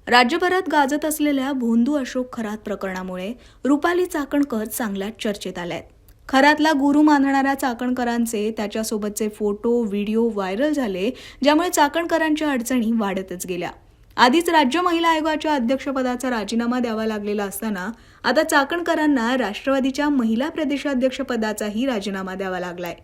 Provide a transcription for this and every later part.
राज्यभरात गाजत असलेल्या भोंदू अशोक खरात प्रकरणामुळे रुपाली चाकणकर चांगल्याच चर्चेत आल्या आहेत. खरातला गुरु मानणाऱ्या चाकणकरांचे त्याच्यासोबतचे फोटो व्हिडिओ व्हायरल झाले, ज्यामुळे चाकणकरांच्या अडचणी वाढतच गेल्या. आधीच राज्य महिला आयोगाच्या अध्यक्षपदाचा राजीनामा द्यावा लागलेला असताना आता चाकणकरांना राष्ट्रवादीच्या महिला प्रदेशाध्यक्षपदाचाही राजीनामा द्यावा लागलाय.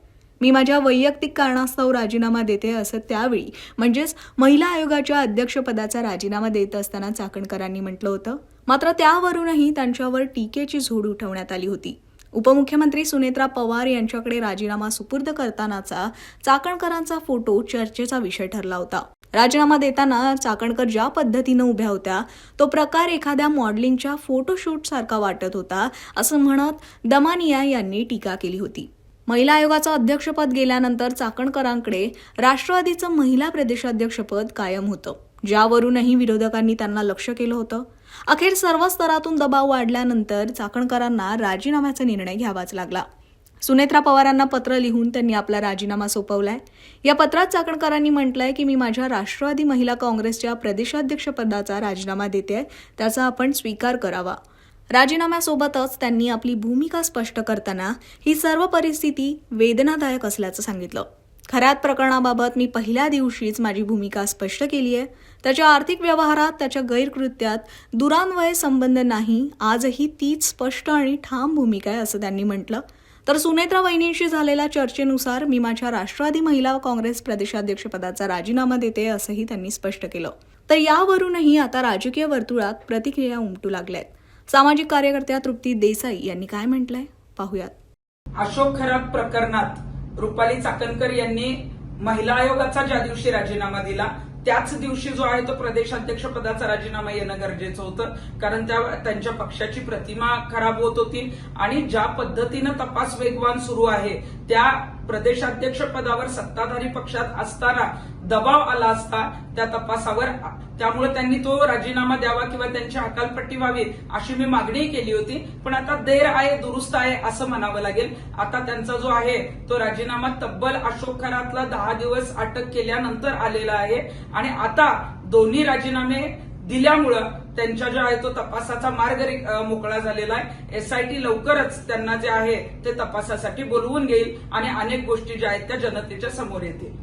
मी माझ्या वैयक्तिक कारणास्तव राजीनामा देते असं त्यावेळी म्हणजेच महिला आयोगाच्या अध्यक्षपदाचा राजीनामा देत असताना चाकणकरांनी म्हटलं होतं. मात्र त्यावरूनही त्यांच्यावर टीकेची झोड उठवण्यात आली होती. उपमुख्यमंत्री सुनेत्रा पवार यांच्याकडे राजीनामा सुपूर्द करतानाचा चाकणकरांचा फोटो चर्चेचा विषय ठरला होता. राजीनामा देताना चाकणकर ज्या पद्धतीनं उभ्या होत्या तो प्रकार एखाद्या मॉडेलिंगच्या फोटोशूट सारखा वाटत होता असं म्हणत दमानिया यांनी टीका केली होती. महिला आयोगाचं अध्यक्षपद गेल्यानंतर चाकणकरांकडे राष्ट्रवादीचं महिला प्रदेशाध्यक्षपद कायम होतं, ज्यावरूनही विरोधकांनी त्यांना लक्ष केलं होतं. अखेर सर्व स्तरातून दबाव वाढल्यानंतर चाकणकरांना राजीनाम्याचा निर्णय घ्यावाच लागला. सुनेत्रा पवारांना पत्र लिहून त्यांनी आपला राजीनामा सोपवलाय. या पत्रात चाकणकरांनी म्हटलंय की मी माझ्या राष्ट्रवादी महिला काँग्रेसच्या प्रदेशाध्यक्षपदाचा राजीनामा देते, त्याचा आपण स्वीकार करावा. राजीनाम्यासोबतच त्यांनी आपली भूमिका स्पष्ट करताना ही सर्व परिस्थिती वेदनादायक असल्याचं सांगितलं. खरात प्रकरणाबाबत मी पहिल्या दिवशीच माझी भूमिका स्पष्ट केली आहे. त्याच्या आर्थिक व्यवहारात त्याच्या गैरकृत्यात दुरान्वये संबंध नाही, आजही तीच स्पष्ट आणि ठाम भूमिका आहे असं त्यांनी म्हटलं. तर सुनेत्रा वहिनींशी झालेल्या चर्चेनुसार मी माझ्या राष्ट्रवादी महिला काँग्रेस प्रदेशाध्यक्षपदाचा राजीनामा देते असंही त्यांनी स्पष्ट केलं. तर यावरूनही आता राजकीय वर्तुळात प्रतिक्रिया उमटू लागल्यात. सामाजिक कार्यकर्त्या तृप्ती देसाई यांनी काय म्हटलंय पाहूयात. अशोक खरात प्रकरणात रुपाली चाकणकर यांनी महिला आयोगाचा ज्या दिवशी राजीनामा दिला त्याच दिवशी जो आहे तो प्रदेशाध्यक्ष पदाचा राजीनामा येणं गरजेचं होतं, कारण त्यांच्या पक्षाची प्रतिमा खराब होत होती आणि ज्या पद्धतीनं तपास वेगवान सुरू आहे त्या प्रदेशाध्यक्ष पदावर सत्ताधारी पक्षात असताना दबाव आला असता त्या तपासावर, त्यामुळे त्यांनी तो राजीनामा द्यावा किंवा त्यांची हकालपट्टी व्हावी अशी मी मागणी केली होती. पण आता देर आहे दुरुस्त आहे असं म्हणावं लागेल. आता त्यांचा जो आहे तो राजीनामा तब्बल अशोक खरातला 10 दिवस अटक केल्यानंतर आलेला आहे आणि आता दोन्ही राजीनामे दिल्यामुळं त्यांच्या जो आहे तो तपासाचा मार्ग मोकळा झालेला आहे. एसआयटी लवकरच त्यांना जे आहे ते तपासासाठी बोलवून घेईल आणि अनेक गोष्टी ज्या आहेत त्या जनतेच्या समोर येतील.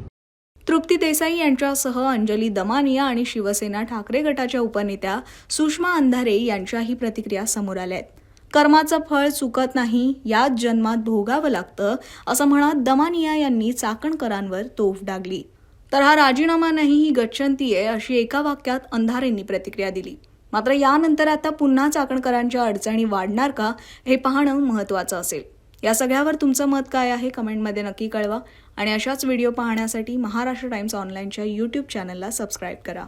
तृप्ती देसाई यांच्यासह अंजली दमानिया आणि शिवसेना ठाकरे गटाच्या उपनेत्या सुषमा अंधारे यांच्याही प्रतिक्रिया समोर आल्या आहेत. कर्माचं फळ चुकत नाही, याच जन्मात भोगावं लागतं असं म्हणत दमानिया यांनी चाकणकरांवर तोफ डागली. तर हा राजीनामा नाही ही गच्छंती आहे अशी एका वाक्यात अंधारेंनी प्रतिक्रिया दिली. मात्र यानंतर आता पुन्हा चाकणकरांच्या अडचणी वाढणार का हे पाहणं महत्त्वाचं असेल. या सगळ्यावर तुमचं मत काय आहे कमेंटमध्ये नक्की कळवा आणि अशाच व्हिडिओ पाहण्यासाठी महाराष्ट्र टाइम्स ऑनलाईनच्या YouTube चॅनलला सबस्क्राईब करा.